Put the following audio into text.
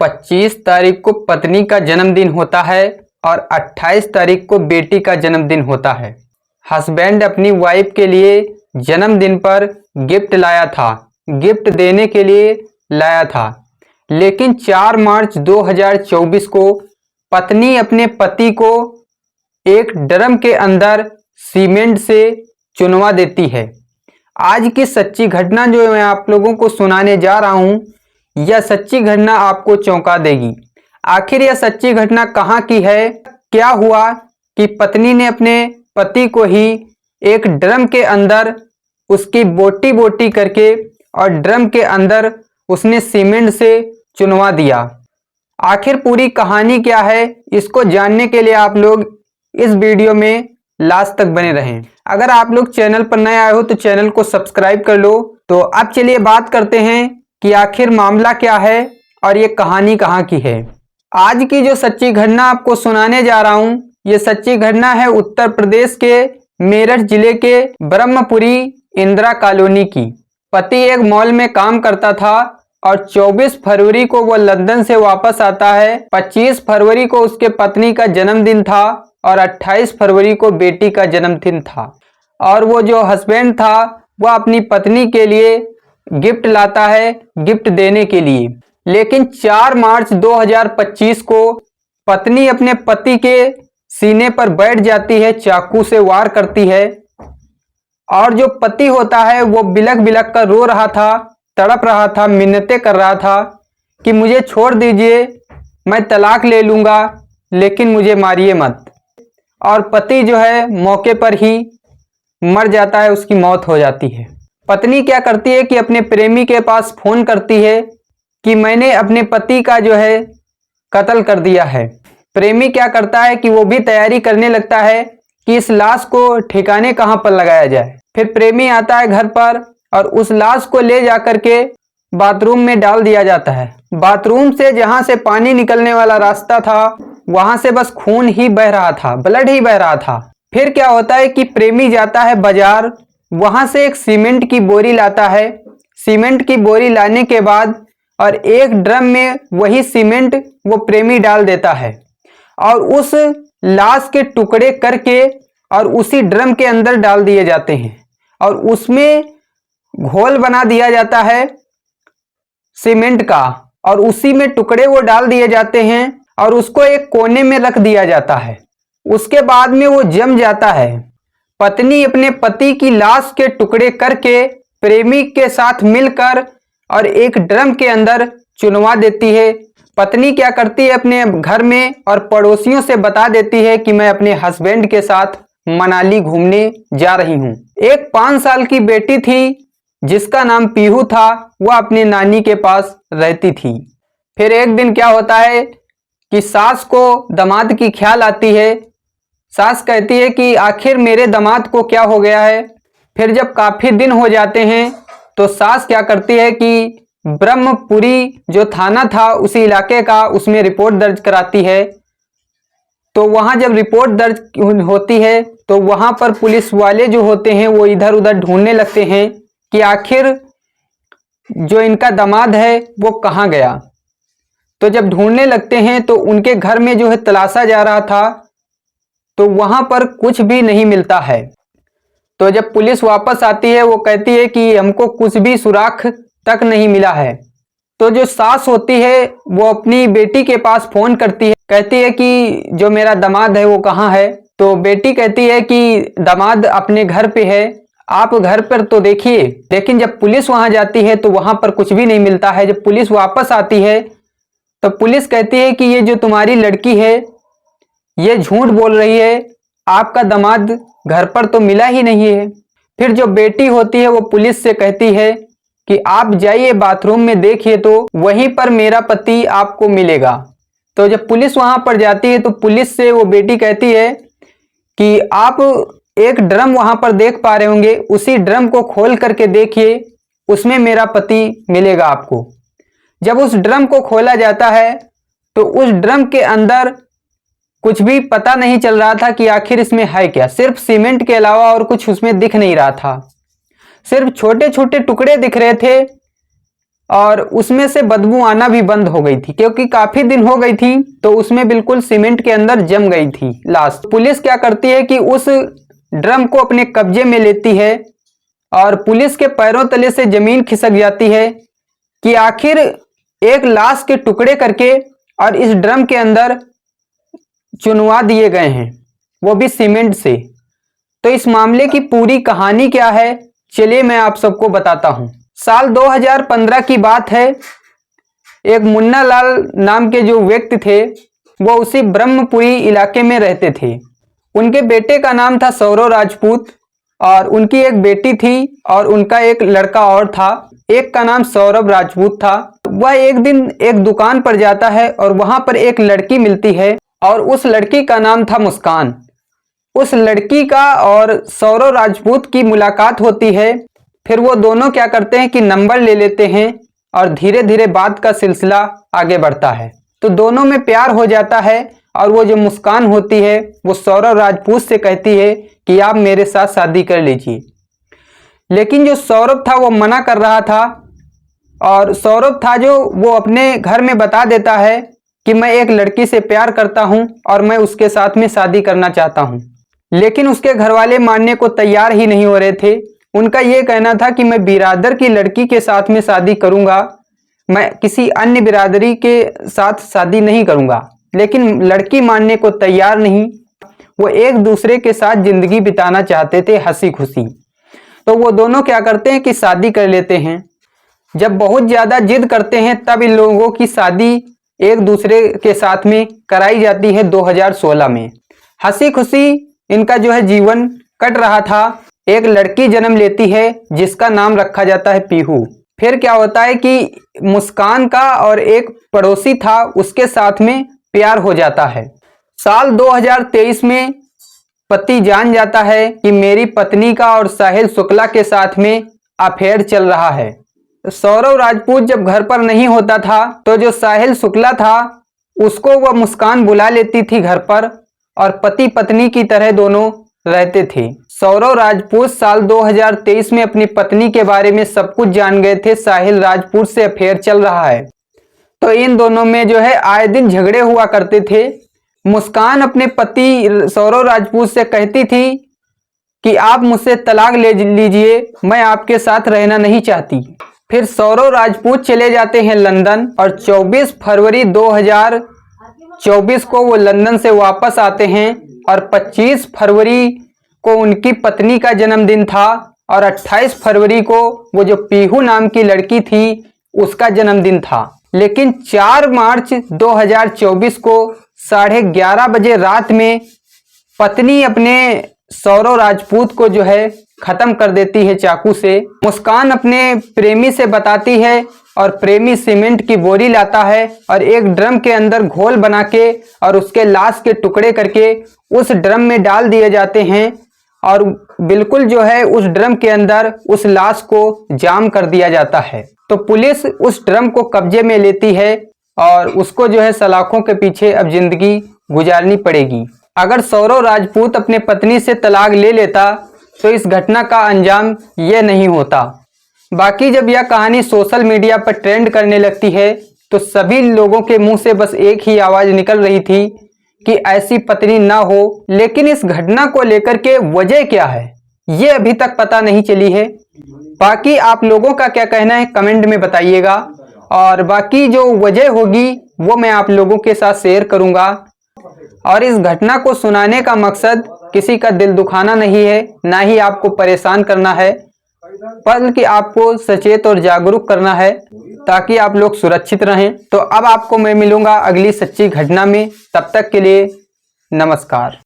25 तारीख को पत्नी का जन्मदिन होता है और 28 तारीख को बेटी का जन्मदिन होता है। हस्बैंड अपनी वाइफ के लिए जन्मदिन पर गिफ्ट लाया था, गिफ्ट देने के लिए लाया था, लेकिन 4 मार्च 2024 को पत्नी अपने पति को एक ड्रम के अंदर सीमेंट से चुनवा देती है। आज की सच्ची घटना जो मैं आप लोगों को सुनाने जा रहा हूं, यह सच्ची घटना आपको चौंका देगी। आखिर यह सच्ची घटना कहां की है? क्या हुआ कि पत्नी ने अपने पति को ही एक ड्रम के अंदर उसकी बोटी बोटी करके और ड्रम के अंदर उसने सीमेंट से चुनवा दिया। आखिर पूरी कहानी क्या है, इसको जानने के लिए आप लोग इस वीडियो में लास्ट तक बने रहें। अगर आप लोग चैनल पर नए आए हो तो चैनल को सब्सक्राइब कर लो। तो अब चलिए बात करते हैं कि आखिर मामला क्या है और ये कहानी कहाँ की है। आज की जो सच्ची घटना आपको सुनाने जा रहा हूँ, ये सच्ची घटना है उत्तर प्रदेश के मेरठ जिले के ब्रह्मपुरी इंदिरा कॉलोनी की। पति एक मॉल में काम करता था और 24 फरवरी को वो लंदन से वापस आता है। 25 फरवरी को उसके पत्नी का जन्मदिन था और 28 फरवरी को बेटी का जन्मदिन था। और वो जो हस्बैंड था वह अपनी पत्नी के लिए गिफ्ट लाता है, गिफ्ट देने के लिए। लेकिन 4 मार्च 2025 को पत्नी अपने पति के सीने पर बैठ जाती है, चाकू से वार करती है। और जो पति होता है वो बिलख बिलख कर रो रहा था, तड़प रहा था, मिन्नतें कर रहा था कि मुझे छोड़ दीजिए, मैं तलाक ले लूँगा, लेकिन मुझे मारिए मत। और पति जो है मौके पर ही मर जाता है, उसकी मौत हो जाती है। पत्नी क्या करती है कि अपने प्रेमी के पास फोन करती है कि मैंने अपने पति का जो है कत्ल कर दिया है। प्रेमी क्या करता है कि वो भी तैयारी करने लगता है कि इस लाश को ठिकाने कहाँ पर लगाया जाए। फिर प्रेमी आता है घर पर और उस लाश को ले जाकर के बाथरूम में डाल दिया जाता है। बाथरूम से जहां से पानी निकलने वाला रास्ता था वहां से बस खून ही बह रहा था, ब्लड ही बह रहा था। फिर क्या होता है कि प्रेमी जाता है बाजार, वहां से एक सीमेंट की बोरी लाता है। सीमेंट की बोरी लाने के बाद और एक ड्रम में वही सीमेंट वो प्रेमी डाल देता है और उस लाश के टुकड़े करके और उसी ड्रम के अंदर डाल दिए जाते हैं और उसमें घोल बना दिया जाता है सीमेंट का और उसी में टुकड़े वो डाल दिए जाते हैं और उसको एक कोने में रख दिया जाता है। उसके बाद में वो जम जाता है। पत्नी अपने पति की लाश के टुकड़े करके प्रेमी के साथ मिलकर और एक ड्रम के अंदर चुनवा देती है। पत्नी क्या करती है, अपने घर में और पड़ोसियों से बता देती है कि मैं अपने हस्बैंड के साथ मनाली घूमने जा रही हूँ। एक 5 साल की बेटी थी जिसका नाम पीहू था, वह अपने नानी के पास रहती थी। फिर एक दिन क्या होता है कि सास को दामाद की ख्याल आती है। सास कहती है कि आखिर मेरे दामाद को क्या हो गया है। फिर जब काफी दिन हो जाते हैं तो सास क्या करती है कि ब्रह्मपुरी जो थाना था उसी इलाके का, उसमें रिपोर्ट दर्ज कराती है। तो वहां जब रिपोर्ट दर्ज होती है तो वहां पर पुलिस वाले जो होते हैं वो इधर उधर ढूंढने लगते हैं कि आखिर जो इनका दामाद है वो कहाँ गया। तो जब ढूंढने लगते हैं तो उनके घर में जो है तलाशा जा रहा था तो वहां पर कुछ भी नहीं मिलता है। तो जब पुलिस वापस आती है वो कहती है कि हमको कुछ भी सुराग तक नहीं मिला है। तो जो सास होती है वो अपनी बेटी के पास फोन करती है, कहती है कि जो मेरा दामाद है वो कहाँ है। तो बेटी कहती है कि दामाद अपने घर पे है, आप घर पर तो देखिए। लेकिन जब पुलिस वहां जाती है तो वहां पर कुछ भी नहीं मिलता है। जब पुलिस वापस आती है तो पुलिस कहती है कि ये जो तुम्हारी लड़की है ये झूठ बोल रही है, आपका दामाद घर पर तो मिला ही नहीं है। फिर जो बेटी होती है वो पुलिस से कहती है कि आप जाइए बाथरूम में देखिए तो वहीं पर मेरा पति आपको मिलेगा। तो जब पुलिस वहां पर जाती है तो पुलिस से वो बेटी कहती है कि आप एक ड्रम वहां पर देख पा रहे होंगे, उसी ड्रम को खोल करके देखिए, उसमें मेरा पति मिलेगा आपको। जब उस ड्रम को खोला जाता है तो उस ड्रम के अंदर कुछ भी पता नहीं चल रहा था कि आखिर इसमें है क्या। सिर्फ सीमेंट के अलावा और कुछ उसमें दिख नहीं रहा था, सिर्फ छोटे छोटे टुकड़े दिख रहे थे और उसमें से बदबू आना भी बंद हो गई थी, क्योंकि काफी दिन हो गई थी तो उसमें बिल्कुल सीमेंट के अंदर जम गई थी लाश। पुलिस क्या करती है कि उस ड्रम को अपने कब्जे में लेती है और पुलिस के पैरों तले से जमीन खिसक जाती है कि आखिर एक लाश के टुकड़े करके और इस ड्रम के अंदर चुनवा दिए गए हैं, वो भी सीमेंट से। तो इस मामले की पूरी कहानी क्या है, चलिए मैं आप सबको बताता हूं। साल 2015 की बात है। एक मुन्ना लाल नाम के जो व्यक्ति थे वो उसी ब्रह्मपुरी इलाके में रहते थे। उनके बेटे का नाम था सौरव राजपूत और उनकी एक बेटी थी और उनका एक लड़का और था। एक का नाम सौरभ राजपूत था। वह एक दिन एक दुकान पर जाता है और वहां पर एक लड़की मिलती है और उस लड़की का नाम था मुस्कान। उस लड़की का और सौरव राजपूत की मुलाकात होती है। फिर वो दोनों क्या करते हैं कि नंबर ले लेते हैं और धीरे धीरे बात का सिलसिला आगे बढ़ता है। तो दोनों में प्यार हो जाता है और वो जो मुस्कान होती है वो सौरव राजपूत से कहती है कि आप मेरे साथ शादी कर लीजिए। लेकिन जो सौरभ था वो मना कर रहा था और सौरभ था जो वो अपने घर में बता देता है कि मैं एक लड़की से प्यार करता हूं और मैं उसके साथ में शादी करना चाहता हूं। लेकिन उसके घर वाले मानने को तैयार ही नहीं हो रहे थे। उनका ये कहना था कि मैं बिरादर की लड़की के साथ में शादी करूंगा, मैं किसी अन्य बिरादरी के साथ शादी नहीं करूंगा। लेकिन लड़की मानने को तैयार नहीं। वो एक दूसरे के साथ जिंदगी बिताना चाहते थे हंसी खुशी। तो वो दोनों क्या करते हैं कि शादी कर लेते हैं। जब बहुत ज्यादा जिद करते हैं तब इन लोगों की शादी एक दूसरे के साथ में कराई जाती है 2016 में। हंसी खुशी इनका जो है जीवन कट रहा था। एक लड़की जन्म लेती है जिसका नाम रखा जाता है पीहू। फिर क्या होता है कि मुस्कान का और एक पड़ोसी था उसके साथ में प्यार हो जाता है। साल 2023 में पति जान जाता है कि मेरी पत्नी का और साहिल शुक्ला के साथ में अफेयर चल रहा है। सौरव राजपूत जब घर पर नहीं होता था तो जो साहिल शुक्ला था उसको वह मुस्कान बुला लेती थी घर पर और पति पत्नी की तरह दोनों रहते थे। सौरव राजपूत साल 2023 में अपनी पत्नी के बारे में सब कुछ जान गए थे, साहिल राजपूत से अफेयर चल रहा है। तो इन दोनों में जो है आए दिन झगड़े हुआ करते थे। मुस्कान अपने पति सौरव राजपूत से कहती थी कि आप मुझसे तलाक ले लीजिए, मैं आपके साथ रहना नहीं चाहती। फिर सौरव राजपूत चले जाते हैं लंदन और 24 फरवरी 2024 को वो लंदन से वापस आते हैं और 25 फरवरी को उनकी पत्नी का जन्मदिन था और 28 फरवरी को वो जो पीहू नाम की लड़की थी उसका जन्मदिन था। लेकिन 4 मार्च 2024 को 11:30 बजे रात में पत्नी अपने सौरव राजपूत को जो है खत्म कर देती है चाकू से। मुस्कान अपने प्रेमी से बताती है और प्रेमी सीमेंट की बोरी लाता है और एक ड्रम के अंदर घोल बना के और उसके लाश के टुकड़े करके उस ड्रम में डाल दिए जाते हैं और बिल्कुल जो है उस ड्रम के अंदर उस लाश को जाम कर दिया जाता है। तो पुलिस उस ड्रम को कब्जे में लेती है और उसको जो है सलाखों के पीछे अब जिंदगी गुजारनी पड़ेगी। अगर सौरव राजपूत अपने पत्नी से तलाक ले लेता तो इस घटना का अंजाम ये नहीं होता। बाकी जब यह कहानी सोशल मीडिया पर ट्रेंड करने लगती है तो सभी लोगों के मुंह से बस एक ही आवाज निकल रही थी कि ऐसी पत्नी ना हो। लेकिन इस घटना को लेकर के वजह क्या है ये अभी तक पता नहीं चली है। बाकी आप लोगों का क्या कहना है कमेंट में बताइएगा और बाकी जो वजह होगी वो मैं आप लोगों के साथ शेयर करूंगा। और इस घटना को सुनाने का मकसद किसी का दिल दुखाना नहीं है, ना ही आपको परेशान करना है, बल्कि आपको सचेत और जागरूक करना है ताकि आप लोग सुरक्षित रहें। तो अब आपको मैं मिलूंगा अगली सच्ची घटना में, तब तक के लिए नमस्कार।